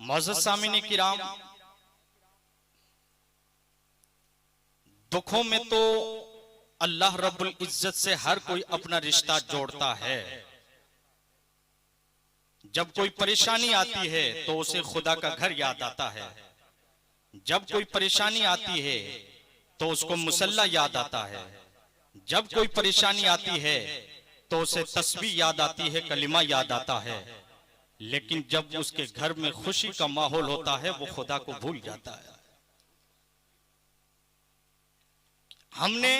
मौजूद सामीन किराम, दुखों में तो अल्लाह रब्बुल इज्जत से हर कोई अपना रिश्ता जोड़ता है। जब कोई परेशानी आती है तो उसे खुदा का घर याद आता है। जब कोई परेशानी आती है तो उसको मुसल्ला याद आता है। जब कोई परेशानी आती है तो उसे तस्बीह याद आती है, कलिमा याद आता है। लेकिन जब उसके घर में खुशी का माहौल होता है वो खुदा को भूल जाता है। हमने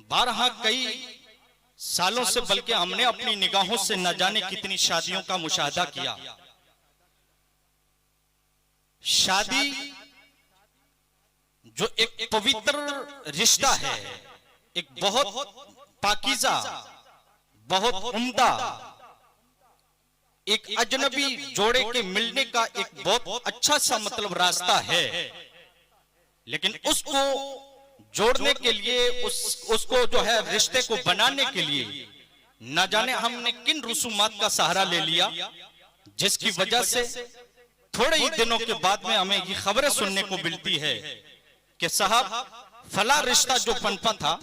बारहा कई सालों से, बल्कि हमने अपनी निगाहों से न जाने कितनी शादियों का मुशाहदा किया। शादी जो एक पवित्र रिश्ता है, एक बहुत पाकीज़ा, बहुत उम्दा, एक अजनबी जोड़े के मिलने का एक बहुत अच्छा सा मतलब रास्ता है। लेकिन उसको जोड़ने के लिए, उसको जो है रिश्ते को बनाने के लिए न जाने हमने किन रसूमात का सहारा ले लिया, जिसकी वजह से थोड़े ही दिनों के बाद में हमें ये खबरें सुनने को मिलती है कि साहब फला रिश्ता जो पनपा था,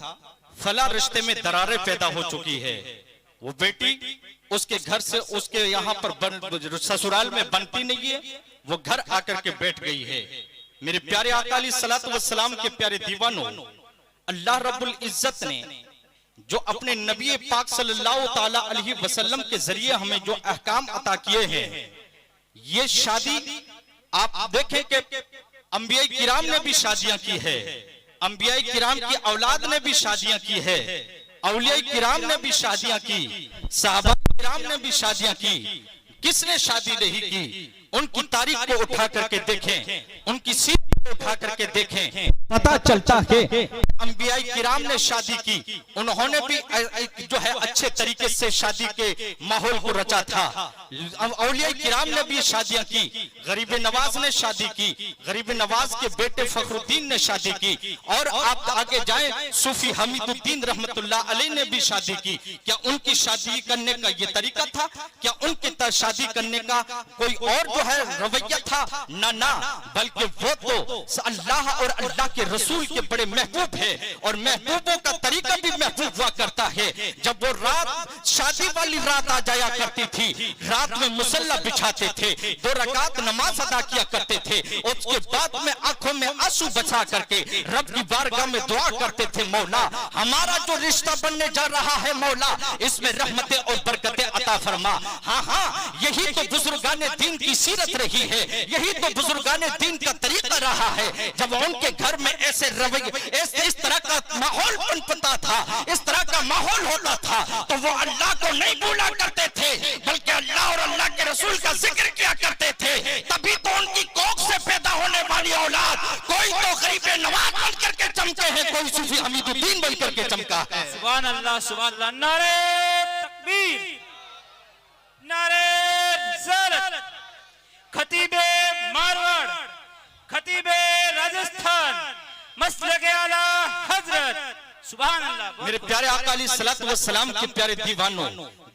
फला रिश्ते में दरारें पैदा हो चुकी है। वो बेटी उसके घर से, उसके यहाँ पर ससुराल में बनती नहीं है, वो घर आकर के बैठ गई है। मेरे प्यारे आका अलैहिस्सलातु वस्सलाम के प्यारे दीवानों, अल्लाह रब्बुल इज्जत ने जो अपने नबी पाक सल्लल्लाहु ताला अलैहि वसल्लम के जरिए हमें जो अहकाम अता किए हैं, ये शादी आप देखें कि अंबिया किराम ने भी शादियां की है, अंबिया किराम की औलाद ने भी शादियां की है, औलिया किराम ने भी शादियां की, सहाबा किराम ने भी शादियां की। किसने शादी नहीं की? उनकी तारीख को उठा करके देखें, उनकी सीरत को उठा करके देखें, पता चलता है अंबिया किराम ने शादी की। उन्होंने भी जो है अच्छे तरीके से शादी के माहौल को रचा था। औलिया किराम ने भी शादियां की। गरीब नवाज ने शादी की, गरीब नवाज के बेटे फखरुद्दीन ने शादी की, और आप आगे जाएं सूफी हमीदुद्दीन रहमतुल्लाह अलैह ने भी शादी की। क्या उनकी शादी करने का ये तरीका था? क्या उनकी शादी करने का कोई और जो है रवैया था? ना, बल्कि वो तो अल्लाह और अल्लाह के रसूल के बड़े महबूब है, और महबूबों का तरीका भी महबूब हुआ करता है। जब वो रात, शादी वाली रात आ जाया करती थी, रात में मुसल्ला बिछाते थे, 2 रकात नमाज अदा किया करते थे, उसके बाद में आंखों में आंसू बचा करके रब की बारगाह में दुआ करते थे, मौला हमारा जो रिश्ता बनने जा रहा है, मौला इसमें रहमतें और बरकतें अता फरमा। हाँ, यही तो बुजुर्गाने दीन की सीरत रही है, यही तो बुजुर्गाने दीन का तरीका रहा है। जब उनके घर में ऐसे रवैये, इस तरह का माहौल पनपता था, इस तरह का माहौल होता था, तो वो अल्लाह को नहीं भूला करते थे, बल्कि अल्लाह और अल्लाह के रसूल का जिक्र किया करते थे। तभी तो उनकी कोख से पैदा होने वाली औलाद कोई तो गरीब नवाज बन करके चमके हैं, कोई सूफी हमीदुद्दीन बन करके चमका है। सुभान अल्लाह, सुभान अल्लाह। नारे तकबीर, नारे रिसालत। खतीबे मारवाड़, खतीबे राजस्थान, मसलके आला हजरत, सुभान अल्लाह। मेरे प्यारे आका अलैहिस्सलातु वस्सलाम के प्यारे दीवानों,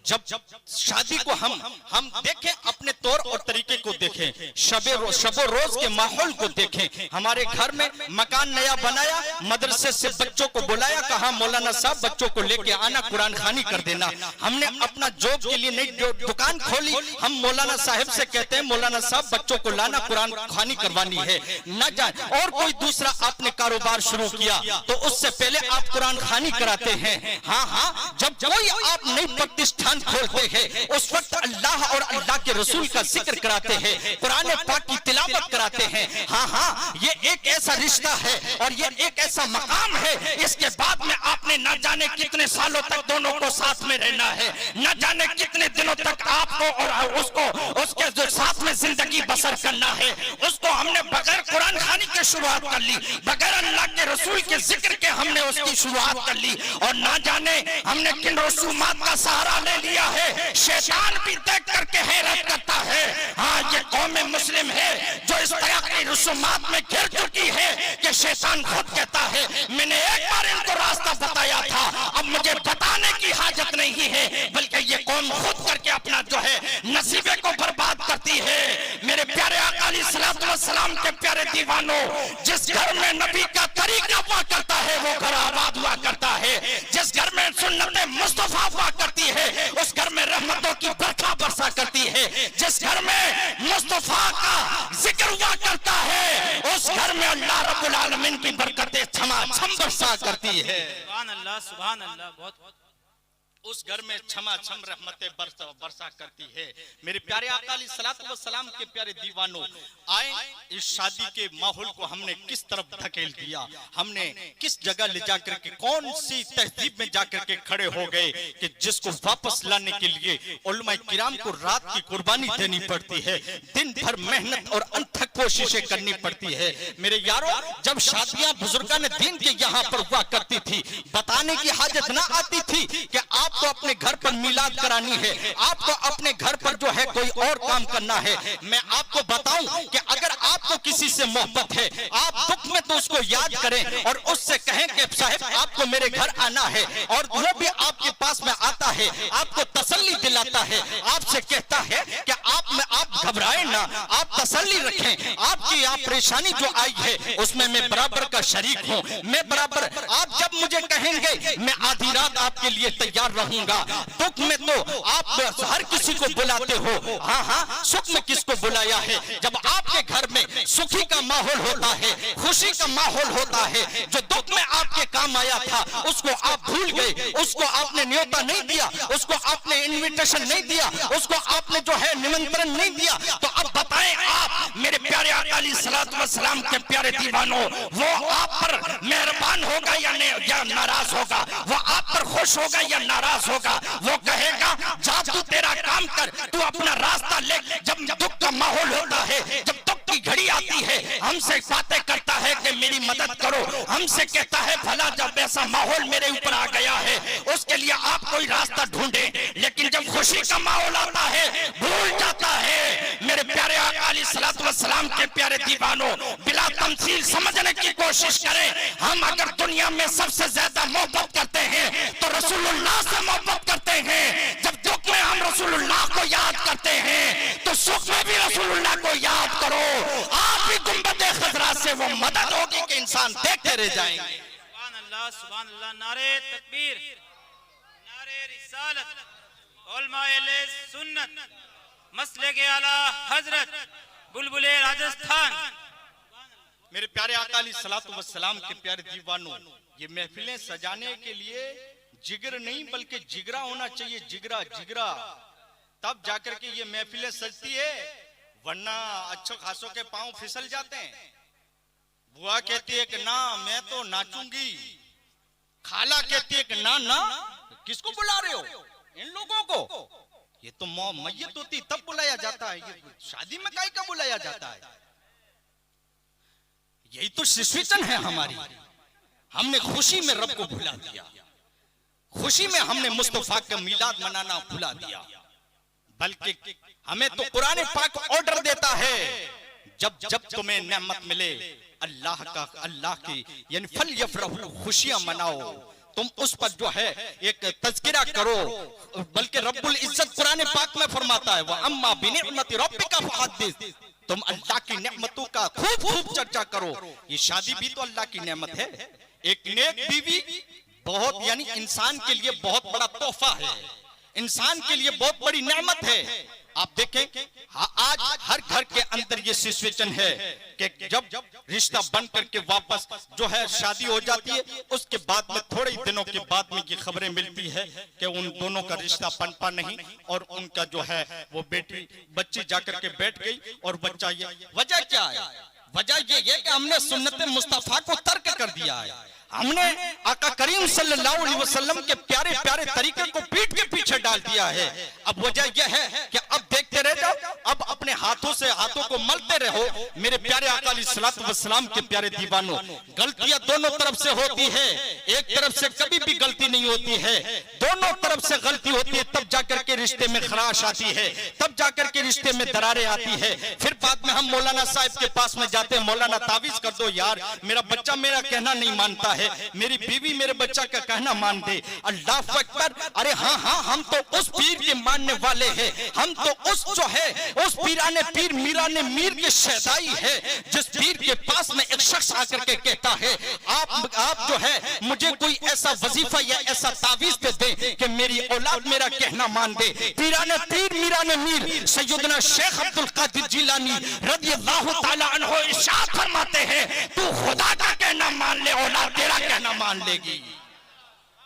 जब शादी को हम देखें, अपने तौर और तरीके को देखें, शबो रोज के माहौल को देखें। हमारे घर में मकान नया बनाया, मदरसे से बच्चों को बुलाया, कहा मौलाना साहब बच्चों को लेके आना, कुरान खानी कर देना। हमने अपना जॉब के लिए नई दुकान खोली, हम मौलाना साहब से कहते हैं मौलाना साहब बच्चों को लाना, कुरान खानी करवानी है, न जाए। और कोई दूसरा आपने कारोबार शुरू किया तो उससे पहले आप कुरान खानी कराते हैं। हाँ, जब कोई आप नई प्रतिष्ठान खोलते हैं, उस वक्त अल्लाह और अल्लाह के रसूल का जिक्र कराते हैं, कुरान पाक की तिलावत कराते हैं। हाँ, ये एक ऐसा रिश्ता है और ये एक ऐसा मकाम है, इसके बाद में आपने न जाने कितने सालों तक दोनों को साथ में रहना है, न जाने कितने दिनों तक आपको और उसको, उसके जो साथ में जिंदगी बसर करना है। उसको हमने बगैर कुरान खानी की शुरुआत कर ली, बगैर अल्लाह के रसूल के जिक्र के हमने उसकी शुरुआत कर ली, और न जाने हमने किन रसूमात का सहारा ले लिया है। शैतान भी देख करके हैरत करता है। हाँ, ये कौम मुस्लिम है जो इस तरह की रसूमात में घिर चुकी है कि शैतान खुद कहता है मैंने एक बार इनको रास्ता बताया था, अब मुझे बताने की हाजत नहीं है, बल्कि ये कौम खुद करके अपना जो है नसीबे को बर्बाद करती है। मेरे प्यारे प्यारे दीवानों, जिस घर में नबी का तरीका हुआ करता है वो घर आबाद हुआ करता है। जिस घर में सुन्नत मुस्तफा हुआ करती है उस घर में रहमतों की बरखा बरसा करती है। जिस घर में मुस्तफा का जिक्र हुआ करता है उस घर में अल्लाह रब्बुल आलमीन की बरकतें छमाछम बरसा करती है। सुभान अल्लाह, सुभान अल्लाह। बहुत उस घर में छमाछम रहमतें बरसा करती है। मेरे प्यारे आका अलैहिस्सलातु वस्सलाम के प्यारे दीवानों, आए इस शादी के माहौल को हमने किस तरफ धकेल दिया, हमने किस जगह ले जाकर के कौन सी तहजीब में जाकर के खड़े हो गए कि जिसको वापस लाने के लिए उलमा किराम को रात की कुर्बानी देनी पड़ती है, दिन भर मेहनत और अनथक कोशिशें करनी पड़ती है। मेरे यारों, जब शादियां बुजुर्गान दीन के यहाँ पर हुआ करती थी, बताने की हाजत ना आती थी कि आपको अपने घर पर मिलाद करानी है, आपको अपने घर पर जो है कोई और काम करना है। मैं आपको बताऊं कि अगर आपको किसी से मोहब्बत है, आप दुख में तो उसको याद करें और उससे कहें कि साहब आपको मेरे घर आना है, और वो भी आपके पास में आता है, आपको तसल्ली दिलाता है, आपसे कहता है कि आप घबराएं ना, आप तसल्ली रखें, आपकी आप परेशानी जो आई है उसमें मैं बराबर का शरीक हूं, मैं बराबर, आप जब मुझे कहेंगे मैं आधी रात आपके लिए तैयार रहूंगा। दुख में तो आप हर किसी को बुलाते हो, हाँ हाँ, सुख में किसको बुलाया है? जब आपके घर में सुखी का माहौल होता है, खुशी का माहौल होता है, जो दुख में आपके काम आया था उसको आप भूल गए, उसको आपने न्योता नहीं दिया, उसको आपने इनविटेशन नहीं दिया, उसको आपने जो है निमंत्रण नहीं दिया, तो अब बताएं आप मेरे प्यारे आका अलैहिस्सलातु वस्सलाम के प्यारे दीवानों, वो आप पर मेहरबान होगा या नाराज होगा? वो आप पर खुश होगा या नाराज होगा? वो कहेगा जा तू तेरा काम कर, तू अपना रास्ता ले। जब दुख का माहौल होता है, जब दुख की घड़ी आती है, हमसे बातें करता है कि मेरी मदद करो, हमसे कहता है भला जब ऐसा माहौल मेरे ऊपर आ गया है उसके लिए आप कोई रास्ता ढूंढें। लेकिन जब खुशी का माहौल आता है भूल जाता है। मेरे प्यारे आका अलैहिस्सलातु वस्सलाम के प्यारे दीवानों, बिला तमसील समझने की कोशिश करें। हम अगर दुनिया में सबसे ज्यादा मोहब्बत करते हैं तो रसूलुल्लाह से मोहब्बत करते हैं। जब दुख में हम रसूलुल्लाह को याद करते हैं तो सुख में भी रसूलुल्लाह को याद करो। आप भी गुंबद खजरा से वो मदद होगी कि इंसान देखते रह जाएंगे। सुभान अल्लाह, सुभान अल्लाह। नारे तकबीर, नारे रिसालत, उलमाए सुन्नत, मसले के आला हजरत, बुलबुले राजस्थान। मेरे प्यारे आका अलैहिस्सलातु वस्सलाम के प्यारे दीवानों, ये महफिलें सजाने के लिए जिगर नहीं बल्कि जिगरा होना चाहिए, जिगरा जिगरा, तब जाकर के ये महफिलें सजती है, वरना अच्छे खासों के पांव फिसल जाते हैं। बुआ कहती है कि ना मैं तो नाचूंगी, खाला कहती है कि ना ना किसको बुला रहे हो इन लोगों को, ये तो मैयत होती तब बुलाया जाता है, ये शादी में काहे का बुलाया जाता है? यही तो सिचुएशन है हमारी। हमने खुशी में रब को भुला दिया, खुशी में हमने मुस्तफा का मिलाद मनाना भुला दिया। बल्कि हमें तो कुरान पाक ऑर्डर देता है जब जब तुम्हें नेमत मिले अल्लाह की यानी फल यफरहू, खुशियां मनाओ, तुम उस पर जो है एक तज़किरा करो। बल्कि रब्बुल इज्जत कुरान पाक में फरमाता है व अम्मा बिनिअमति रब्बिका फहद्दिस, तुम अल्लाह की नेमतों का खूब खूब चर्चा करो। ये शादी भी तो अल्लाह की नेमत है। एक नेक बीवी बहुत यानी इंसान के लिए बहुत बड़ा तोहफा है, इंसान के लिए बहुत बड़ी नेमत है। आप देखें आज हर घर के अंदर ये सिचुएशन है कि जब रिश्ता बन करके वापस जो है शादी हो जाती है, उसके बाद में थोड़े ही दिनों के बाद में ये खबरें मिलती है कि उन दोनों का रिश्ता पनपा नहीं और उनका जो है वो बच्ची जाकर के बैठ गई। और बच्चा ये वजह क्या है? वजह ये है कि हमने सुन्नत मुस्तफा को तर्क कर दिया है, हमने आका करीम सल्लल्लाहु अलैहि वसल्लम के प्यारे प्यारे तरीके को पीठ के पीछे डाल दिया है। अब वजह यह है कि अब देखते रह जाओ, अब अपने हाथों से हाथों को मलते रहो। मेरे प्यारे आका अलैहिस्सलातु वस्सलाम के प्यारे दीवानों, गलतियां दोनों तरफ से होती है, एक तरफ से कभी भी गलती नहीं होती है, दोनों तरफ से गलती होती है। तब जाकर के रिश्ते में खराश आती है, तब जाकर के रिश्ते में दरारें आती है। फिर बाद में हम मौलाना साहब के पास में जाते हैं, मौलाना तावीज कर दो यार, मेरा बच्चा मेरा कहना नहीं मानता है, मेरी बीवी मेरे बच्चा का कहना मान दे। अल्लाह अकबर, अरे हाँ हाँ, हम तो उस पीर के मानने वाले हैं, हम तो उस जो है उस पीराने पीर मीराने मीर के शहदाई आई है जिस पीर के पास में एक शख्स आकर के कहता है आप जो है मुझे कोई ऐसा वजीफा या ऐसा तावीज दे दे कि मेरी औलाद मेरा कहना मान दे। पीराने पीर मीराने मीर सैयदना शेख अब्दुल कादिर जिलानी रज़ियल्लाहु ताला अन्हु इरशाद फरमाते हैं, तू खुदा का कहना मान ले, औलाद तेरा कहना मान लेगी।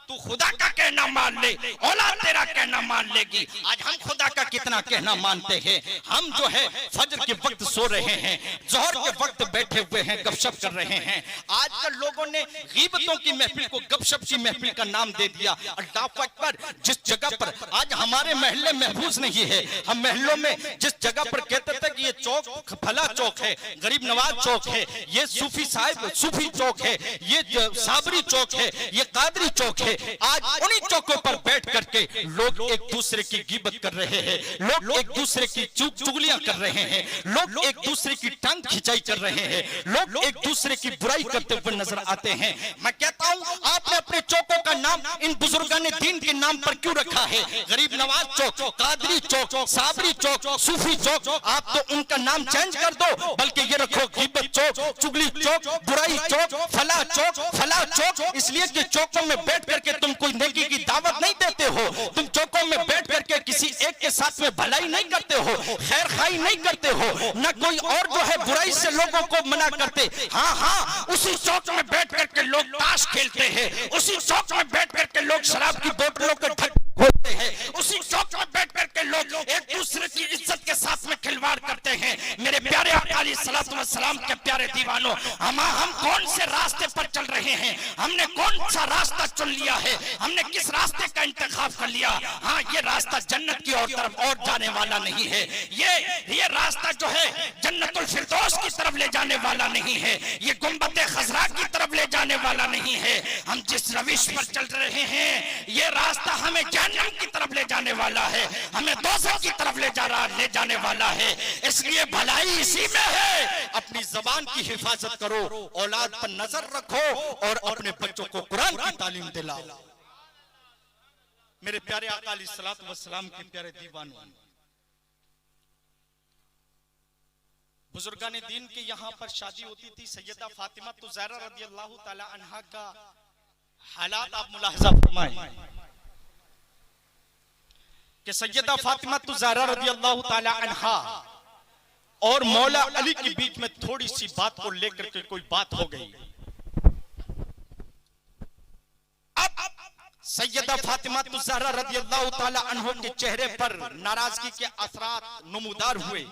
तू खुदा का कहना मान ले, औलाद तेरा कहना मान लेगी। आज हम खुदा का कितना कहना मानते हैं? हम जो है फजर के वक्त सो रहे हैं, जोहर के वक्त बैठे हुए हैं, गपशप कर रहे हैं। आजकल लोगों ने गीबतों की महफिल को गपशप की महफिल का नाम दे दिया। अल्लाह अकबर, जिस जगह पर आज हमारे महल्ले महफूज नहीं है, हम महल्लों में जिस जगह पर कहते थे कि ये चौक फला चौक है, गरीब नवाज चौक है, ये सूफी साहिब सूफी चौक है, ये साबरी चौक है, ये कादरी चौक है, आज उन्हीं चौकों पर बैठ करके लोग एक दूसरे की गीबत कर रहे हैं, लोग एक दूसरे की चुगलियां कर रहे हैं, लोग एक दूसरे की टांग खिंचाई कर रहे हैं, लोग एक दूसरे की बुराई करते हुए नजर आते हैं। मैं कहता हूं, आपने अपने चौकों का नाम इन बुजुर्गान दीन के नाम पर क्यों रखा है? गरीब नवाज चौक, कादरी चौक, साबरी चौक, सूफी चौक, आप तो उनका नाम चेंज कर दो, बल्कि ये रखो गीबत चौक, चुगली चौक, बुराई चौक, फला चौक, फला चौक। इसलिए कि चौकों में बैठ करके तुम कोई नेकी की दावत नहीं देते हो, तुम चौकों में बैठ करके किसी एक के साथ में भलाई नहीं करते हो, खैर खाई नहीं करते हो, न कोई और जो है बुराई से लोगों को मना करते। हाँ, उसी चौक में बैठ करके लोग ताश खेलते हैं, उसी चौक में बैठ करके लोग शराब की बोतलों को खोलते हैं, उसी चौक में बैठ करके लोग एक दूसरे की इज्जत के साथ में खिलवाड़ करते हैं। मेरे प्यारे आका अलैहिस्सलातु वस्सलाम के प्यारे दीवानों, हम कौन से रास्ते पर चल रहे हैं? हमने कौन सा रास्ता चुन लिया है? हमने किस रास्ते का इंतखाब कर लिया? हाँ, ये रास्ता जन्नत की ओर तरफ और जाने वाला नहीं है। ये रास्ता जो है जन्नतुल फिरदौस की तरफ ले जाने वाला नहीं है, ये गुंबद खज़रा की तरफ ले जाने वाला नहीं है। हम जिस रविश पर चल रहे हैं, ये रास्ता हमें जहन्नम की तरफ ले जाने वाला है, हमें दोज़ख की तरफ ले जाने वाला है। इसलिए भलाई इसी में है। अपनी ज़बान की हिफाजत करो, औलाद पर नजर रखो और अपने बच्चों को कुरान की तालीम दिलाओ। मेरे प्यारे आका अलैहिस्सलातु वस्सलाम के प्यारे दीवानों, बुजुर्गान दीन के यहाँ पर शादी होती थी। सैयदा फातिमा ज़हरा रज़ियल्लाहु ताला अन्हा का हालात आप मुलाहिजा फरमाएं कि सैयदा फातिमा ज़हरा रज़ियल्लाहु ताला अन्हा और मौला अली के बीच में थोड़ी सी बात को लेकर के कोई बात हो गई। अब सैयदा फातिमा ज़हरा रज़ियल्लाहु ताला अन्हा के चेहरे पर नाराजगी के असरात नमूदार हुए।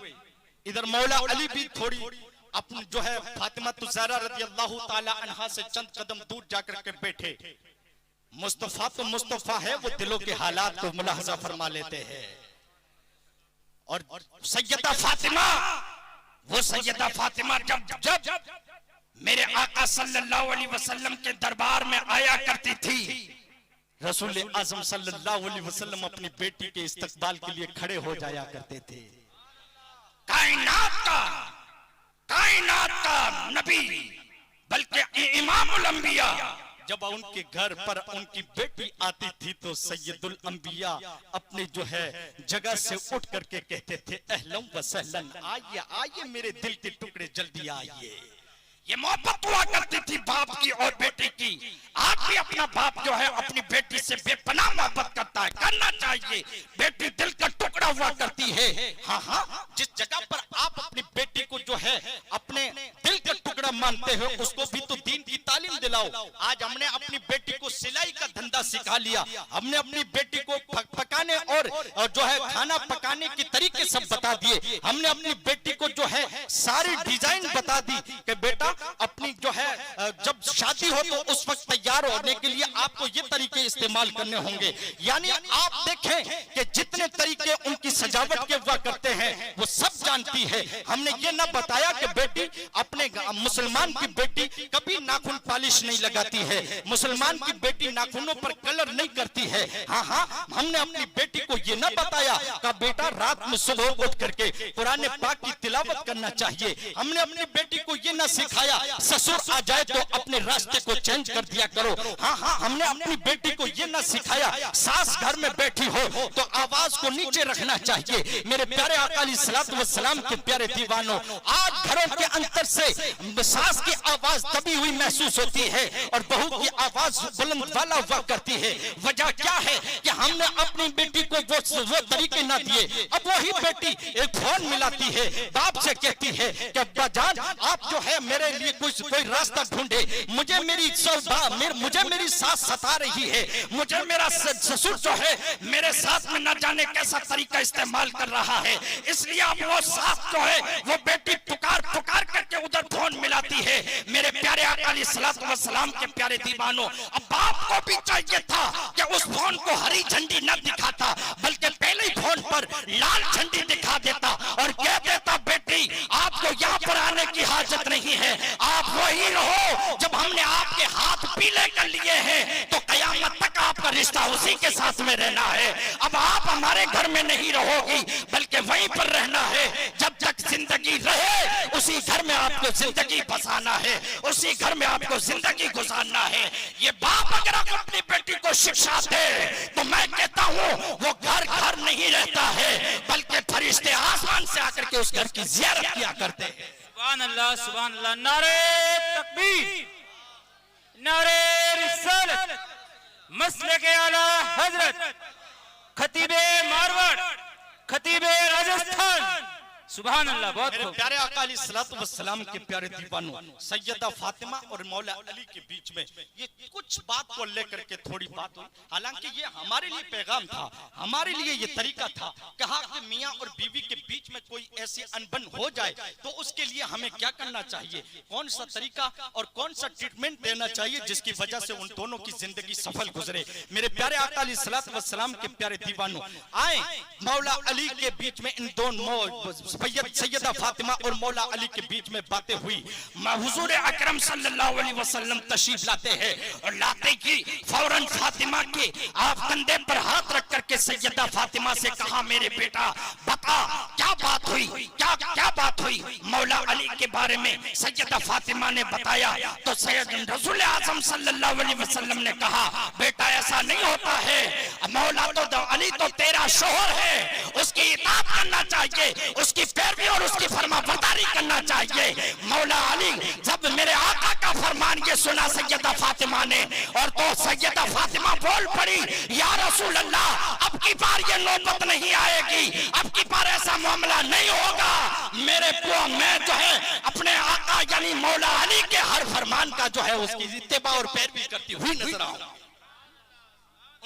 इधर मौला अली भी थोड़ी अपनी जो है फातिमा ज़हरा रज़ियल्लाहु ताला अन्हा से चंद कदम दूर जाकर के बैठे। मुस्तफा तो मुस्तफा है, वो दिलों के हालात को मुलाहजा फरमा लेते हैं। और सैयदा फातिमा, वो सैयदा फातिमा जब मेरे आका सल्लल्लाहु अलैहि वसल्लम के दरबार में आया करती थी, रसूल आज़म सल्लल्लाहु अलैहि वसल्लम अपनी बेटी के इस्तकबाल के लिए खड़े हो जाया करते थे। कायनात का नबी बल्कि इमामुल अंबिया जब उनके घर पर उनकी बेटी आती थी तो सैयदुल अंबिया अपने जो है जगह से उठ करके कहते थे, अहलन व सहलन, आइए आइए मेरे दिल के टुकड़े, जल्दी आइए। ये मोहब्बत हुआ करती थी बाप की और बेटी की। आज भी अपना बाप जो है अपनी बेटी से बेपनाह मोहब्बत करता है, करना चाहिए। बेटी दिल का टुकड़ा हुआ करती है। हाँ, जिस जगह पर आप अपनी बेटी को जो है अपने दिल का टुकड़ा मानते हो, उसको भी तो दीन की तालीम दिलाओ। आज हमने अपनी बेटी को सिलाई का धंधा सिखा लिया, हमने अपनी बेटी को पकाने और जो है खाना पकाने के तरीके सब बता दिए, हमने अपनी बेटी को जो है सारी डिजाइन बता दी कि बेटा अपनी जो है जब शादी हो तो उस वक्त तैयार होने के लिए आपको ये तरीके इस्तेमाल करने होंगे। यानी आप देखें कि जितने तरीके उनकी सजावट के हुआ करते हैं वो सब जानती है। हमने ये ना बताया कि बेटी अपने मुसलमान की बेटी कभी नाखून पॉलिश नहीं लगाती है, मुसलमान की बेटी नाखूनों पर कलर नहीं करती है। हाँ, हमने अपनी बेटी को ये ना बताया कि बेटा रात में सुबह उठ करके कुरान पाक की तिलावत करना चाहिए। हमने अपनी बेटी को ये ना सिखाया ससुर आ जाए तो अपने रास्ते को चेंज कर दिया करो। हाँ हाँ, हमने अपनी बेटी को ये ना सिखाया सास घर में बैठी हो तो आवाज को नीचे रखना चाहिए। मेरे प्यारे आका अलैहिस्सलातु वस्सलाम के प्यारे दीवानों, आज घरों के अंदर से सास की आवाज दबी हुई महसूस होती है और बहू की आवाज बुलंद वाला हुआ करती है। वजह क्या है कि हमने अपनी बेटी को वो तरीके ना दिए। अब वही बेटी एक फोन मिलाती है, बाप से कहती है कि अब्बा जान आप जो है मेरे लिए कोई रास्ता ढूंढे, मुझे मेरी सास सता रही है, मुझे मेरा ससुर जो है मेरे साथ में न जाने कैसा तरीका इस्तेमाल कर रहा है, इसलिए अब वो सास जो है वो बेटी पुकार करके उधर फोन मिलाती है। मेरे प्यारे आका अलैहिस्सलातु वस्सलाम के प्यारे दीवानों, अब बाप को भी चाहिए था कि उस फोन को हरी झंडी न दिखाता बल्कि पहले ही फोन पर लाल झंडी दिखा देता और कह देता बेटी आपको यहाँ पर आने की हाजत नहीं है, आप वही रहो। जब हमने आपके हाथ पीले कर लिए हैं तो कयामत तक आपका रिश्ता उसी के साथ में रहना है। अब आप हमारे घर में नहीं रहोगी बल्कि वहीं पर रहना है। जब तक जिंदगी रहे उसी घर में आपको जिंदगी बसाना है, उसी घर में आपको जिंदगी गुजारना है। ये बाप अगर अपनी बेटी को शिक्षा दे तो मैं कहता हूँ वो घर नहीं रहता है बल्कि फरिश्ते आसमान से आकर के उस घर की ज़ियारत किया करते हैं। सुभान अल्लाह, सुभान अल्लाह। नारे तकबीर, नारे रिसालत, मसलके आला हजरत, खतीबे मारवाड़, खतीबे राजस्थान। सुभान अल्लाह। बहुत मेरे प्यारे आका अलैहिस्सलातु वस्सलाम के प्यारे दीवानों, सैयदा फातिमा और मौला अली के बीच में ये कुछ बात को लेकर के थोड़ी बात हुई। हालांकि ये हमारे लिए पैगाम था, हमारे लिए ये तरीका था। कहा कि मियाँ और बीवी के बीच में कोई ऐसी अनबन हो जाए तो उसके लिए हमें क्या करना चाहिए, कौन सा तरीका और कौन सा ट्रीटमेंट देना चाहिए जिसकी वजह से उन दोनों की जिंदगी सफल गुजरे। मेरे प्यारे आका अलैहिस्सलातु वस्सलाम के प्यारे दीवानों, आए मौला अली के बीच में इन दोनों सैयदा फातिमा और मौला अली के बीच में बातें हुई। हुजूर अकरम सल्लल्लाहु अलैहि वसल्लम तशरीफ लाते हैं और लाते की फौरन फातिमा के आप कंधे पर हाथ रख करके सैयदा फातिमा से कहा मेरे बेटा बता क्या बात हुई, क्या बात हुई। मौला अली के बारे में सैयदा फातिमा ने बताया तो सैयद रसूल आज़म सल्लल्लाहु अलैहि वसल्लम ने कहा बेटा ऐसा नहीं होता है, मौला तो अली तो तेरा शोहर है, उसकी इताअत करना चाहिए, उसकी पैरवी और उसकी फरमाबरदारी करना चाहिए। मौला अली जब मेरे आका का फरमान ये सुना सैयदा फातिमा ने और तो सैयदा फातिमा बोल पड़ी या रसूल अल्लाह अब की बार ये नौबत नहीं आएगी, अब की बार ऐसा मामला नहीं होगा। मेरे को मैं जो है अपने आका यानी मौला अली के हर फरमान का जो है उसकी इत्तिबा और पैरवी करती हुई नजर आऊंगी,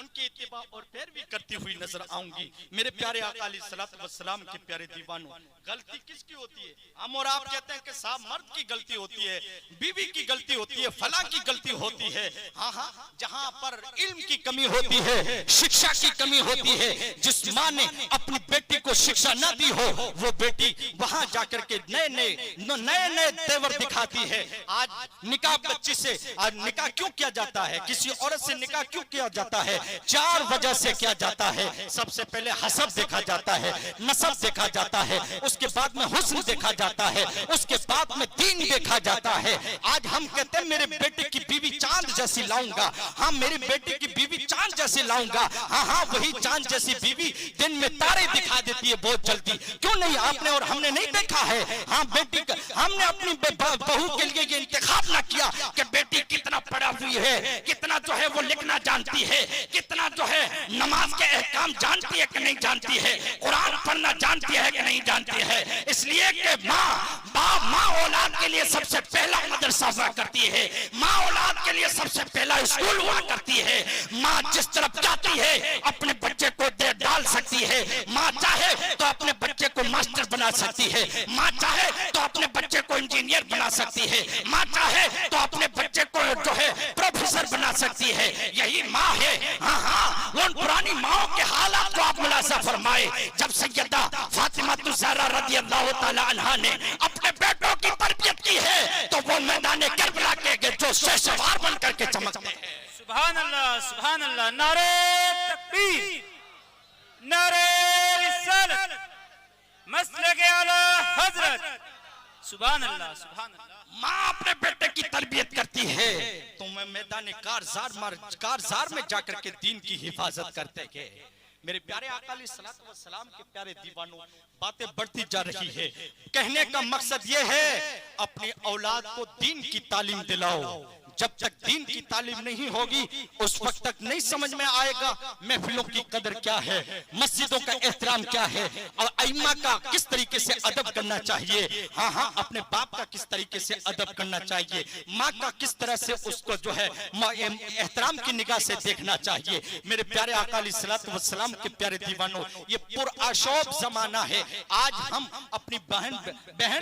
उनकी इत्तिबा और पैरवी करती हुई नजर आऊंगी। मेरे प्यारे आका अलैहिस्सलातु वस्सलाम के प्यारे दीवानों, गलती किसकी होती है? हम और आप कहते हैं कि साहब मर्द की गलती होती है, बीवी की गलती होती है, फला की गलती होती है। हाँ हाँ, जहाँ पर इल्म की कमी होती है, शिक्षा की कमी होती है, जिस माँ ने अपनी बेटी को शिक्षा न दी हो वो बेटी वहां जाकर के नए तेवर दिखाती है। आज निकाह बच्ची से आज निकाह क्यों किया जाता है, किसी औरत से निकाह क्यों किया जाता है? चार वजह से किया जाता है। सबसे पहले हसब देखा जाता है, नसब देखा जाता है, उसके बाद में हुस्न देखा जाता है, उसके बाद में दीन देखा जाता है। आज हम कहते हैं मेरे बेटे की बीवी चांद जैसी लाऊंगा, हाँ मेरी बेटी की बीवी चांद जैसी लाऊंगा। हाँ हाँ, वही चांद जैसी बीवी दिन में तारे दिखा देती है बहुत जल्दी। क्यों नहीं, आपने और हमने नहीं देखा है? हाँ बेटी हमने अपनी बहू के लिए ये इंतखाब ना किया कि बेटी कितना पढ़ा हुई है, कितना जो है वो लिखना जानती है, कितना जो है नमाज के अहकाम जानती है कि नहीं जानती है, कुरान पढ़ना जानती है कि नहीं जानती है। इसलिए कि माँ औलाद के लिए सबसे पहला मदरसा हुआ करती है, माँ औलाद के लिए सबसे पहला स्कूल हुआ करती है। माँ जिस तरफ जाती है अपने बच्चे को डाल सकती है, माँ चाहे तो अपने बच्चे को मास्टर बना सकती है, माँ चाहे तो अपने बच्चे को इंजीनियर बना सकती है, माँ चाहे तो अपने बच्चे को जो है प्रोफेसर बना सकती है। यही माँ है। हाँ हाँ, उन पुरानी माओ के हालात को आप मुलाजा फरमाए। जब सैयदा फातिमा ज़हरा रज़ियल्लाहु ताला अन्हा ने अपने बेटों की तरबियत की है तो वो मैदान करबला के जो शहसवार बन करके चमकते हैं। सुभान अल्लाह, सुभान अल्लाह। नारे तकबीर, नारे रिसालत, मसलके आला हजरत, सुभान अल्लाह, सुभान अल्लाह। माँ अपने बेटे की तरबियत करती है तो मैं मैदान कारजार में जाकर के दीन की हिफाजत करते के। मेरे प्यारे आका अलैहिस्सलातु वस्सलाम के प्यारे दीवानों, बातें बढ़ती जा रही है। कहने का मकसद ये है, अपनी औलाद को दीन की तालीम दिलाओ। जब तक दीन की तालीम नहीं होगी उस वक्त तक नहीं समझ में आएगा महफिलों की कदर क्या है, मस्जिदों का एहतराम क्या है, और अइम्मा का किस तरीके से अदब करना चाहिए। हाँ, अपने बाप का किस तरीके से अदब करना चाहिए, माँ का किस तरह से उसको जो है एहतराम की निगाह से देखना चाहिए। मेरे प्यारे आका अलैहिस्सलातु वस्सलाम के प्यारे दीवानों, ये पुरआशौब जमाना है। आज हम अपनी बहन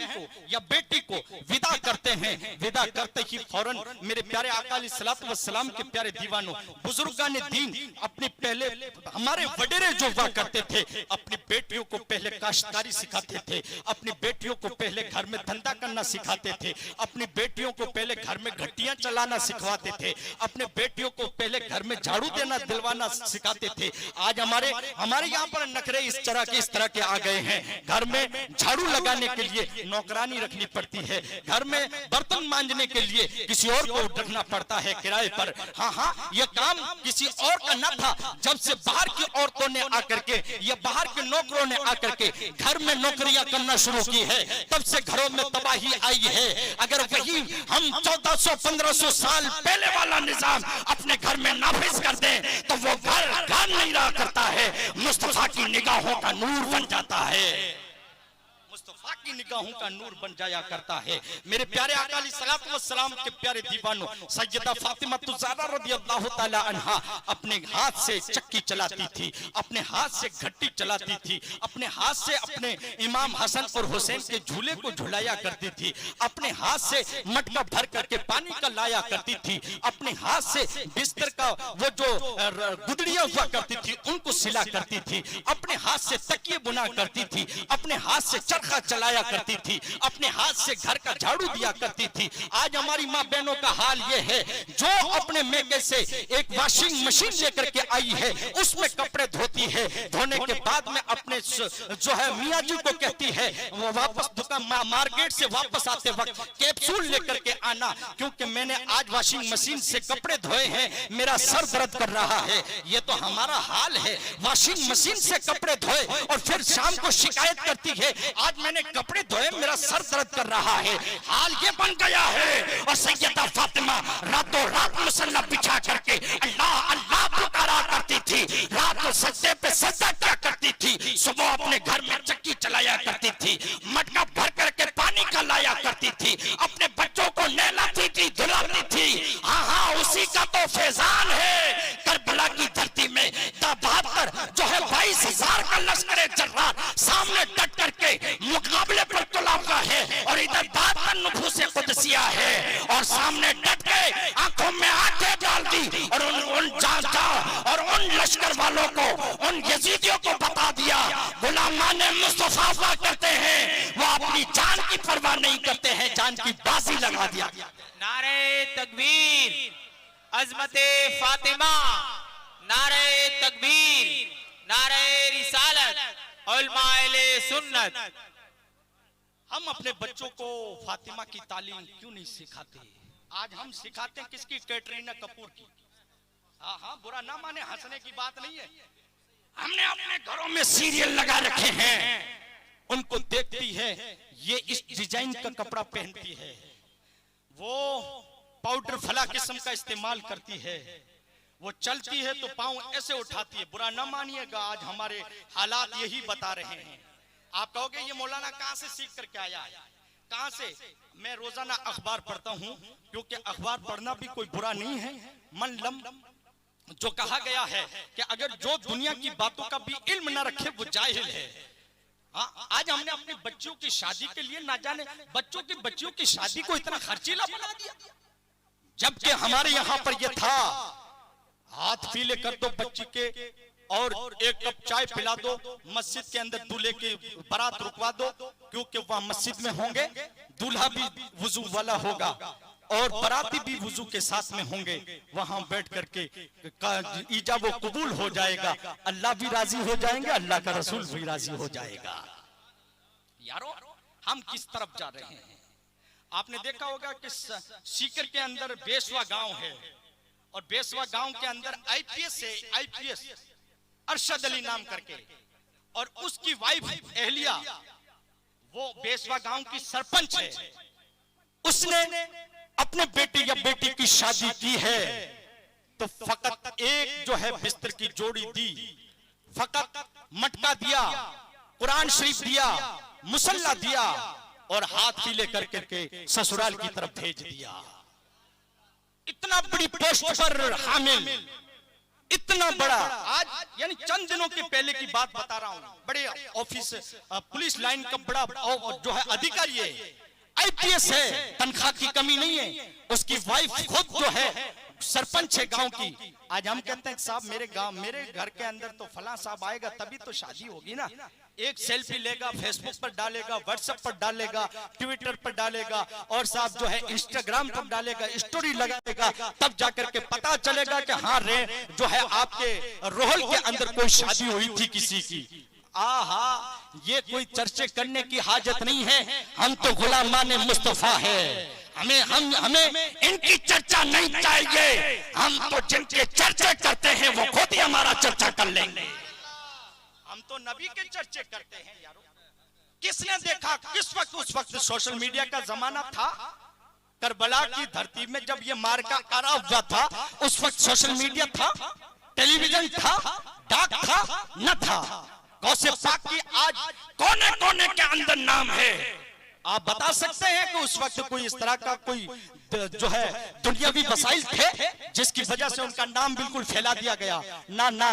को या बेटी को विदा करते हैं, विदा करते ही फौरन मेरे प्यारे आका अलैहिस्सलातु वस्सलाम के प्यारे दीवानों, बुजुर्गान दीन अपने पहले हमारे वडेरे जो हुआ करते थे, अपनी बेटियों को पहले काश्तकारी सिखाते थे, अपनी बेटियों को पहले घर में धंधा करना सिखाते थे, अपनी बेटियों को पहले घर में घटियां चलाना सिखवाते थे, अपने बेटियों को पहले घर में झाड़ू देना दिलवाना सिखाते थे। आज हमारे यहाँ पर नखरे इस तरह के आ गए हैं। घर में झाड़ू लगाने के लिए नौकरानी रखनी पड़ती है, घर में बर्तन मांजने के लिए किसी और को रखना पड़ता है किराए पर। हाँ, ये काम किसी और का न था। जब से बाहर की औरतों ने आकर के या बाहर के नौकरों ने आकर के घर में नौकरियां करना शुरू की है, तब से घरों में तबाही आई है। अगर वही हम 1400-1500 साल पहले वाला निजाम अपने घर में नाफिज कर दे तो वो घर नहीं रहा करता है, मुस्तफा की निगाहों का नूर बन जाता है, मुस्तफा की निगाहों का नूर बन जाया करता है। मेरे प्यारे आका अलैहिस्सलातु वस्सलाम के प्यारे दीवानों, सैयदा फातिमा ज़हरा रज़ियल्लाहु ताला अन्हा अपने हाथ से चक्की चलाती थी, अपने हाथ से घट्टी चलाती थी, अपने हाथ से अपने इमाम हसन और हुसैन के झूले को झुलाया करती थी, अपने हाथ से मटका भर करके पानी का लाया करती थी, अपने हाथ से बिस्तर का वो जो गुदड़ियां हुआ करती थी उनको सिला करती थी, अपने हाथ से तकिए बुना करती थी, अपने हाथ से चरखा चलाया करती थी, अपने हाथ से घर का झाड़ू दिया करती थी। आज हमारी माँ बहनों का हाल ये है, जो अपने मेके से एक वॉशिंग मशीन लेकर के आई है उसमें कपड़े धोती है, धोने के बाद में अपने जो है मियाँ जी को कहती है वो वापस दुकान मार्केट से वापस आते वक्त कैप्सूल लेकर के आना, क्योंकि मैंने आज वॉशिंग मशीन से कपड़े धोए हैं, मेरा सर दर्द कर रहा है। ये तो हमारा हाल है, वॉशिंग मशीन से कपड़े धोए और फिर शाम को शिकायत करती है आज मैंने कपड़े धोए मेरा सर दर्द कर रहा है। हाल ये बन गया है। और सैयदा फातिमा रातों रात मुसल्ला बिछा करके अल्लाह अल्लाह पुकारा करती थी, रात को सज्जे पे सज्जा क्या करती थी, सुबह अपने घर में चक्की चलाया करती थी, मटका भर करके पानी का लाया करती थी, अपने बच्चों को नहलाती थी, धुलाती थी। हाँ, उसी का तो फैजान है। करबला की धरती में 72 जो है 22,000 का लश्कर जर्रार सामने डट करके मुकाबले पर तुला हुआ है, और इधर दाता नुफूस कुदसिया है, और सामने डट के आंखों में आंखें डाल दी और उन और उन लश्कर वालों को, उन यजीदियों को बता दिया गुलामाने मुस्तफा हुआ करते हैं, वो अपनी जान की परवाह नहीं करते हैं, जान की बाजी लगा दिया। नारे तकबीर, अजमते फातिमा, नारे तकबीर, नारे रिसालत, उलमाए सुन्नत। हम अपने बच्चों को फातिमा की तालीम क्यों नहीं सिखाते? आज हम सिखाते हैं किसकी? कैटरीना कपूर की। हाँ, बुरा ना माने, हंसने की बात नहीं है। हमने अपने घरों में सीरियल लगा रखे हैं, उनको देखती है ये इस डिजाइन का कपड़ा पहनती है, वो पाउडर फला किस्म का इस्तेमाल करती है, वो चलती है तो पाँव ऐसे उठाती है। बुरा ना मानिएगा, आज हमारे हालात यही बता रहे हैं। आप कहोगे ये मौलाना कहाँ से सीख करके आया है? कहाँ से? मैं रोजाना अखबार पढ़ता हूँ, क्योंकि अखबार पढ़ना भी कोई बुरा नहीं है। मन लम जो कहा गया है कि अगर जो दुनिया की बातों का भी इल्म ना रखे वो जाहिल है। आज हमने अपने बच्चों की शादी के लिए ना जाने बच्चों की शादी को इतना खर्चीला बना दिया, जबकि हमारे यहाँ पर यह था हाथ पीले कर दो बच्ची के और एक कप चाय पिला दो, मस्जिद के अंदर दूल्हे की बारात रुकवा दो, क्योंकि वह मस्जिद में होंगे, दूल्हा भी वुजू वाला होगा और बाराती भी वुजू के साथ में होंगे, वहां बैठ करके ईजाब व कबूल हो जाएगा, अल्लाह भी राजी हो जाएंगे, अल्लाह का रसूल भी राजी हो जाएगा। यारो, हम किस तरफ जा रहे हैं। आपने देखा होगा कि सीकर के अंदर बेसवा गांव है और बेसवा गांव के अंदर आईपीएस है, आईपीएस अरशद अली नाम करके, और उसकी वाइफ एहलिया वो बेसवा गांव की सरपंच है। उसने अपने बेटे या बेटी की शादी की है तो फकत एक जो है बिस्तर की जोड़ी दी, फकत मटका दिया, कुरान शरीफ दिया, मुसल्ला दिया और हाथ पीले करके ससुराल की तरफ भेज दिया। इतना बड़ी पोस्ट पर हामिल, इतना बड़ा, आज यानी चंद दिनों के पहले की बात बता रहा हूं, बड़े ऑफिस पुलिस लाइन का बड़ा जो है अधिकारी है, आईपीएस है, तनख्वाह की कमी नहीं है। उसकी वाइफ खुद जो है सरपंच है गांव की। आज हम कहते हैं साहब मेरे घर के अंदर तो फलां साहब आएगा तभी तो शादी होगी ना। एक सेल्फी लेगा, फेसबुक पर डालेगा, व्हाट्सएप पर डालेगा, ट्विटर पर डालेगा और साहब जो है इंस्टाग्राम पर डालेगा, स्टोरी लगाएगा, तब जाकर के पता चलेगा कि हाँ रे जो है आपके रोहल के अंदर कोई शादी हुई थी किसी की। आहा, ये कोई चर्चे करने की हाजत नहीं है। हम तो गुलामान मुस्तफा है, हमें इनकी चर्चा नहीं चाहिए। हम तो जिनके चर्चे करते हैं वो खुद ही हमारा चर्चा कर लेंगे। हम तो नबी के चर्चे करते हैं यारो। किसने देखा किस वक्त, उस वक्त सोशल मीडिया का जमाना था। करबला की धरती में जब ये मार्का आरा हुआ था उस वक्त सोशल मीडिया था, टेलीविजन था, डाक था, न था। गौसे पाक की आज कोने कोने के अंदर नाम है। आप बता सकते हैं कि उस वक्त कोई इस तरह का कोई जो है दुनियावी वसाइल थे जिसकी वजह से उनका नाम बिल्कुल फैला दिया गया? ना ना,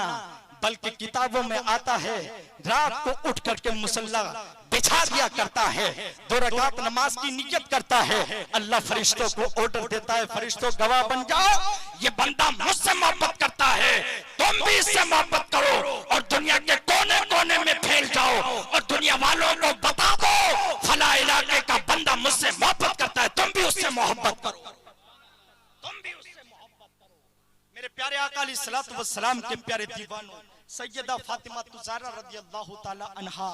बल्कि किताबों में आता है रात को उठ करके मुसल्ला बिछा दिया करता है, 2 रकात नमाज की नियत करता है, अल्लाह फरिश्तों को ऑर्डर देता है, फरिश्तों गवाह बन जाओ ये बंदा मुझसे मोहब्बत करता है, तुम भी इससे मोहब्बत करो और दुनिया के कोने कोने में फैल जाओ और दुनिया वालों को बता दो फला इलाके का बंदा मुझसे मोहब्बत करता है, तुम भी उससे मोहब्बत करो, तुम भी उससे मोहब्बत करो। मेरे प्यारे आका अलैहिस्सलातु वस्सलाम के प्यारे दीवानों, सैयदा फातिमा तुज़ारा रज़ियल्लाहु ताला अन्हा,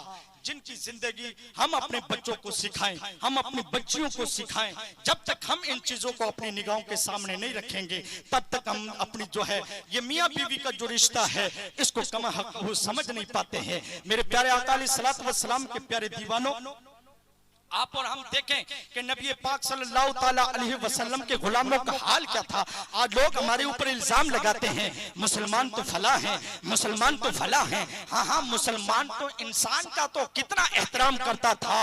जिनकी जिंदगी हम अपने बच्चों को सिखाएं, हम अपनी बच्चियों को सिखाएं। जब तक हम इन चीजों को अपनी निगाहों के सामने नहीं रखेंगे तब तक हम अपनी जो है ये मियाँ बीवी का जो रिश्ता है इसको कम हक समझ नहीं पाते हैं। मेरे प्यारे आका अलैहिस्सलातु वस्सलाम के प्यारे दीवानों, आप और हम देखें कि नबी पाक सल्लल्लाहु ताला अलैहि वसल्लम के गुलामों का हाल क्या था। आज लोग हमारे ऊपर इल्जाम लगाते हैं मुसलमान तो फला हैं, मुसलमान तो फला हैं। हाँ हाँ, मुसलमान तो इंसान का तो कितना एहतराम करता था,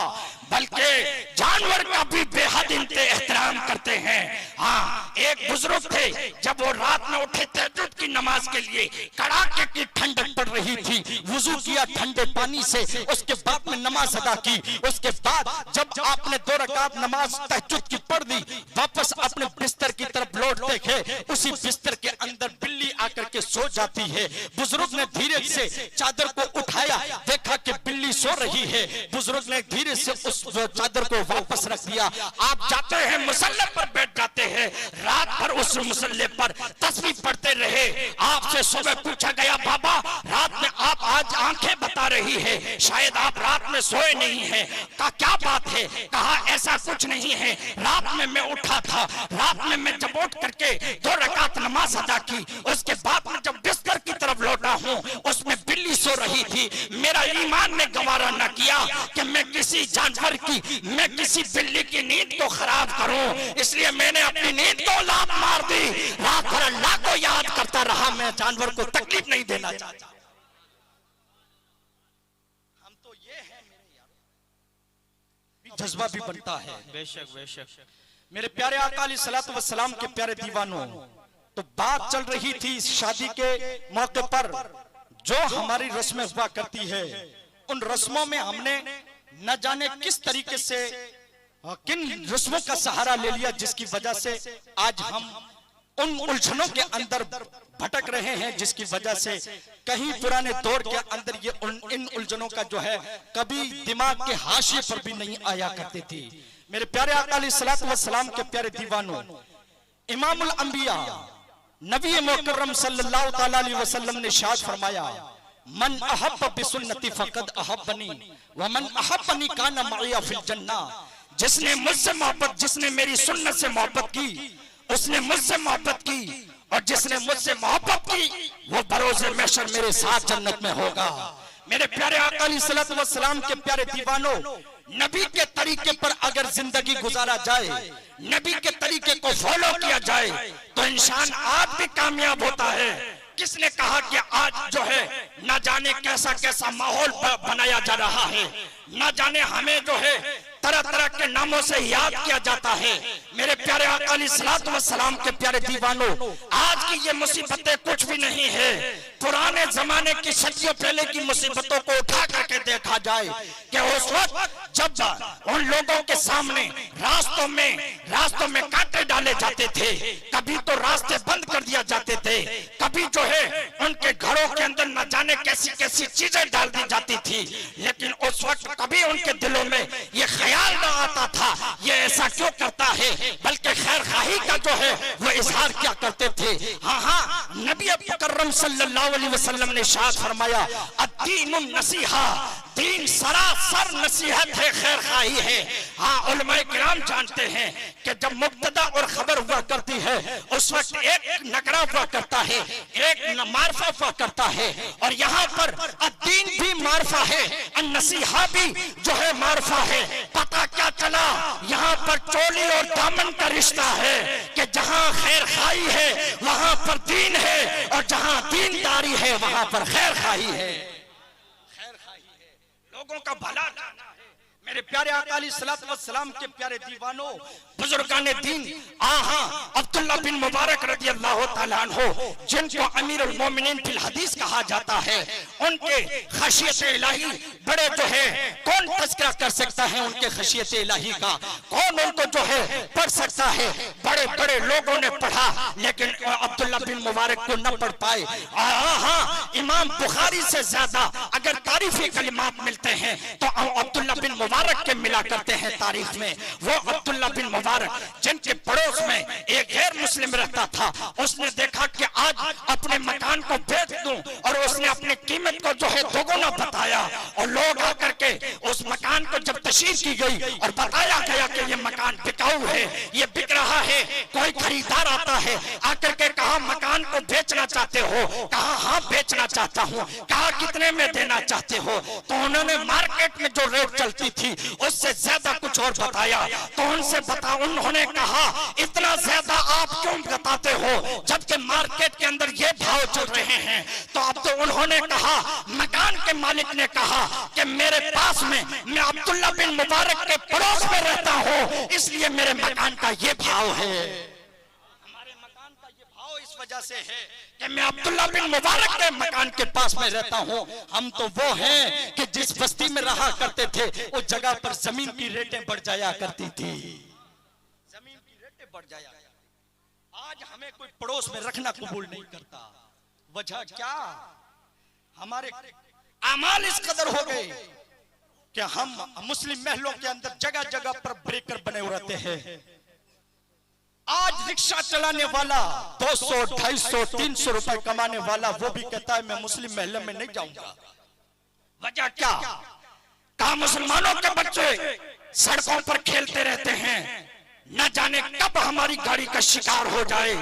बल्कि जानवर का भी बेहद एहतराम करते हैं। हाँ, एक बुजुर्ग थे, जब वो रात में उठे तहज्जुद की नमाज के लिए, कड़ाके की ठंडक पड़ रही थी, वुजू किया ठंडे पानी से, उसके बाद में नमाज अदा की। उसके बाद जब आपने 2 रकात नमाज तहज्जुद की पढ़ दी, वापस अपने बिस्तर की तरफ लौटते थे, उसी बिस्तर के अंदर बिल्ली आकर के सो जाती है। बुजुर्ग ने धीरे से चादर को उठाया, देखा कि बिल्ली सो रही है। बुजुर्ग ने धीरे से उस चादर को वापस रख दिया। आप जाते हैं मुसल्ले पर बैठ जाते हैं, रात भर उस मुसल्ले पर तस्बीह पढ़ते रहे। आपसे सुबह पूछा गया, बाबा रात में आप आज आंखें बता रही है, शायद आप रात में सोए नहीं है। का क्या बात है? कहा ऐसा कुछ नहीं है, रात में मैं उठा था, रात में मैं जब उठ करके 2 रकात नमाज अदा की, उसके बाद में जब बिस्तर की तरफ लौटा हूँ उसमें बिल्ली सो रही थी। मेरा ईमान ने गवारा न किया कि मैं किसी जानवर की, मैं किसी बिल्ली की नींद को खराब करूं, इसलिए मैंने अपनी नींद को लात मार दी। रात भर अल्लाह को याद करता रहा, मैं जानवर को तकलीफ नहीं देना चाहता। हम तो ये है जज्बा भी बनता है। बेशक बेशक। मेरे प्यारे आका अलैहिस्सलातु वस्सलाम के प्यारे दीवानों, तो बात चल रही थी शादी के मौके पर जो हमारी रस्में हुआ करती है, उन रस्मों में हमने न जाने किस तरीके से किन रस्मों का सहारा ले लिया जिसकी वजह से आज हम उन उलझनों के अंदर भटक रहे हैं, जिसकी वजह से कहीं पुराने दौर के अंदर ये इन उलझनों का जो है कभी दिमाग के हाशिए पर भी नहीं आया करती थी। मेरे प्यारे आका अलैहिस्सलातु वस्सलाम के प्यारे दीवानों, इमामुल अंबिया नबी मुकर्रम सल्लल्लाहु ताला अलैहि वसल्लम ने इरशाद फरमाया, मन अहब्ब बिसुन्नती फकद अहब्बनी व मन अहब्बनी कान मइया फिल जन्ना। जिसने मुझसे मोहब्बत, जिसने मेरी सुन्नत से मोहब्बत की उसने मुझसे मोहब्बत की, और जिसने मुझसे मोहब्बत की वो बरोज़े महशर मेरे साथ जन्नत में होगा। मेरे प्यारे आका अलैहिस्सलातु वस्सलाम के प्यारे दीवानों, नबी के तरीके पर अगर जिंदगी गुजारा जाए, नबी के तरीके को फॉलो किया जाए तो इंसान आज भी कामयाब होता है। किसने कहा कि आज जो है ना जाने कैसा कैसा माहौल बनाया जा रहा है, ना जाने हमें जो है तरह तरह के नामों से याद किया जाता है। मेरे प्यारे आका अलैहिस्सलातु वस्सलाम के प्यारे दीवानों, आज की ये मुसीबतें कुछ भी नहीं है। पुराने जमाने की सदियों पहले की मुसीबतों को उठा करके देखा जाए कि उस वक्त जब उन लोगों के सामने रास्तों में कांटे डाले जाते थे, कभी तो रास्ते बंद कर दिया जाते थे, कभी जो है उनके घरों के अंदर न जाने कैसी कैसी चीजें डाल दी जाती थी, लेकिन उस वक्त कभी उनके दिलों में ये ख्याल न आता था ये ऐसा क्यों करता है, बल्कि खैर खाही का जो है वो इजहार क्या करते थे। हाँ, नबी मुकर्रम सल्लल्लाहु अलैहि वसल्लम ने इरशाद फरमाया, अद्दीनुन नसीहा, दीन सरासर नसीहत है, खैर खाही है। हाँ, उलमाए किराम जानते हैं कि जब मुब्तदा और खबर हुआ करती है उस वक्त एक नकरा हुआ करता है, एक मारफा हुआ करता है, और यहाँ पर अद्दीन भी मारफा है, नसीहा भी जो है मारफा है। पता क्या चला, यहाँ पर चोली और दामन का रिश्ता है कि जहाँ खैर खाई है वहां पर दीन है, और जहाँ दीनदारी है वहां पर खैर खाई है। लोगों का भला करना है। मेरे प्यारे आका अलैहिस्सलातु वस्सलाम के प्यारे दीवानों, बुजुर्गाने दीन अब्दुल्ला बिन मुबारक रज़ियल्लाहु ताला अन्हु, जिनको अमीरुल मोमिनीन फिल हदीस कहा जाता है, उनके खशियत इलाही बड़े जो है कौन तज़किरा कर सकता है उनके खशियत इलाही का, कौन उनको जो है पढ़ सकता है। बड़े बड़े लोगों ने पढ़ा लेकिन अब्दुल्ला बिन मुबारक को न पढ़ पाए। इमाम बुखारी से ज्यादा अगर तारीफी कलिमात मिलते हैं तो अब्दुल्ला बिन मुबारक के मिला करते हैं तारीख में। वो अब्दुल्ला बिन मुबारक जिनके पड़ोस में एक गैर मुस्लिम रहता था, उसने देखा कि आज अपने मकान को बेच दूं, और उसने अपनी कीमत को जो है दोगुना बताया, और लोग आकर के उस मकान को जब तशरीह की गई और बताया गया कि ये मकान बिकाऊ है, ये बिक रहा है, कोई खरीदार आता है, आकर के कहा मकान को बेचना चाहते हो, कहा हाँ बेचना चाहता हूँ, कहा कितने में देना चाहते हो, तो उन्होंने मार्केट में जो रेट चलती थी उससे ज्यादा कुछ और बताया। तो उन्होंने कहा इतना ज्यादा आप क्यों बताते हो जबकि मार्केट के अंदर ये भाव चल रहे हैं। तो अब तो उन्होंने कहा, मकान के मालिक ने कहा कि मेरे पास में मैं अब्दुल्ला बिन मुबारक के पड़ोस में रहता हूँ, इसलिए मेरे मकान का ये भाव है। हमारे मकान का ये भाव इस वजह से है कि मैं अब्दुल्ला बिन मुबारक के मकान के पास में रहता हूँ। हम तो वो हैं कि जिस बस्ती में रहा करते थे उस जगह पर जमीन की रेटें बढ़ जाया करती थी, जमीन की रेटें बढ़ जाया। आज हमें कोई पड़ोस में रखना कबूल नहीं करता। वजह क्या? हमारे अमाल इस कदर हो गए कि हम मुस्लिम महलों के अंदर जगह जगह पर ब्रेकर बने हुए रहते हैं। आज रिक्शा चलाने वाला 200, 250, 300 रुपए कमाने वाला वो भी कहता है मैं मुस्लिम महल में नहीं जाऊंगा। वजह क्या? कहा मुसलमानों के बच्चे सड़कों पर खेलते रहते हैं, न जाने कब हमारी गाड़ी का शिकार हो जाए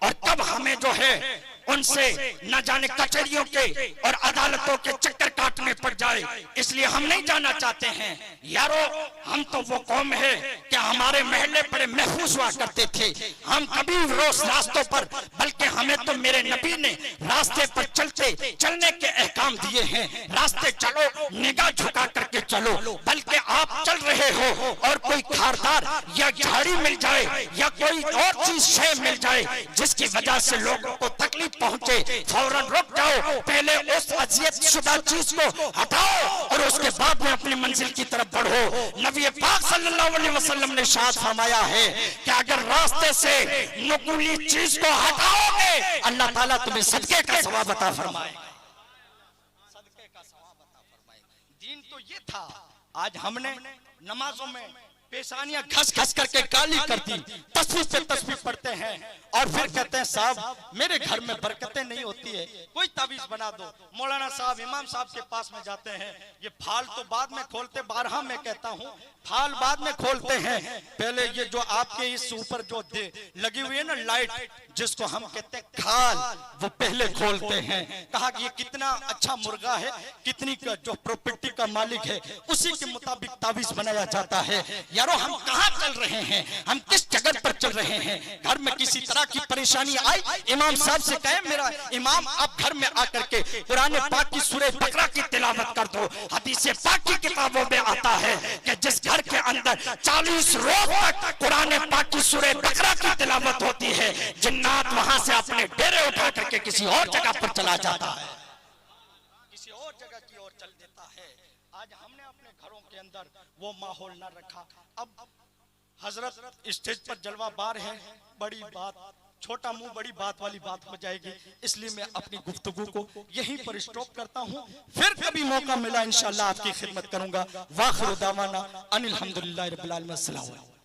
और कब हमें जो है उनसे न जाने कचहरियों के और अदालतों के चक्कर काटने पड़ जाए, इसलिए हम नहीं जाना चाहते हैं। यारो, हम तो वो कौम है कि हमारे महल्ले बड़े महफूज हुआ करते थे, हम कभी रोज रास्तों पर, बल्कि हमें तो मेरे नबी ने रास्ते पर चलने के अहकाम दिए हैं। रास्ते चलो, निगाह झुका करके चलो, बल्कि आप चल रहे हो और कोई खारदार या झाड़ी मिल जाए या कोई और चीज शय मिल जाए जिसकी वजह से लोगों को तकलीफ पहुंचे, फौरन रुक जाओ, पहले उस अजियत शुदा चीज को हटाओ और उसके बाद में अपनी मंजिल की तरफ बढ़ो। नबी पाक सल्लल्लाहु अलैहि वसल्लम ने इरशाद फरमाया है कि अगर रास्ते से नुकीली चीज को हटाओगे अल्लाह ताला तुम्हें सदके का सवाब अता फरमाएगा। सदके का सवाब अता फरमाएगा। दीन तो ये था। आज हमने नमाजों में पेशानियां घस घस करके गाली करती, तस्वीर पे तस्वीर पढ़ते हैं और फिर कहते हैं साहब मेरे घर में बरकतें नहीं होती है, कोई तावीज बना दो। मौलाना साहब इमाम साहब के पास में जाते हैं, ये फाल तो बाद में खोलते, बारहा मैं कहता हूँ फाल बाद में खोलते हैं, पहले ये जो आपके इस ऊपर जो लगी हुई है ना लाइट, जिसको हम कहते हैं खाल, वो पहले खोलते हैं। कहा कि ये कितना अच्छा मुर्गा है, कितनी जो प्रॉपर्टी का मालिक है, उसी के मुताबिक तावीज बनाया जाता है। यारो हम कहाँ चल रहे हैं, हम किस जगत पर चल रहे हैं? घर में किसी तरह की परेशानी आई, इमाम साहब से कहे मेरा इमाम आप घर में आकर के कुरान पाक की सूरह बकरा की तिलावत कर दो। हदीस पाक की किताबों में आता है कि जिस घर के अंदर 40 रोज तक कुरान पाक की सूरह बकरा की तिलावत होती है, जिन्नात वहां से अपने डेरे उठा करके किसी और जगह पर चला जाता है, किसी और जगह की ओर चल देता है। आज हमने अपने घरों के अंदर वो माहौल न रखा। अब हजरत स्टेज पर जलवा बार है, बड़ी बात, छोटा मुंह बड़ी बात वाली बात हो जाएगी, इसलिए मैं अपनी गुफ्तगू को यहीं पर स्टॉप करता हूं। फिर कभी मौका मिला इंशाअल्लाह आपकी खिदमत करूंगा। वाखिर दावाना अनिल हम्दुलिल्लाहि रब्बिल आलमीन। अस्सलाम वालेकुम।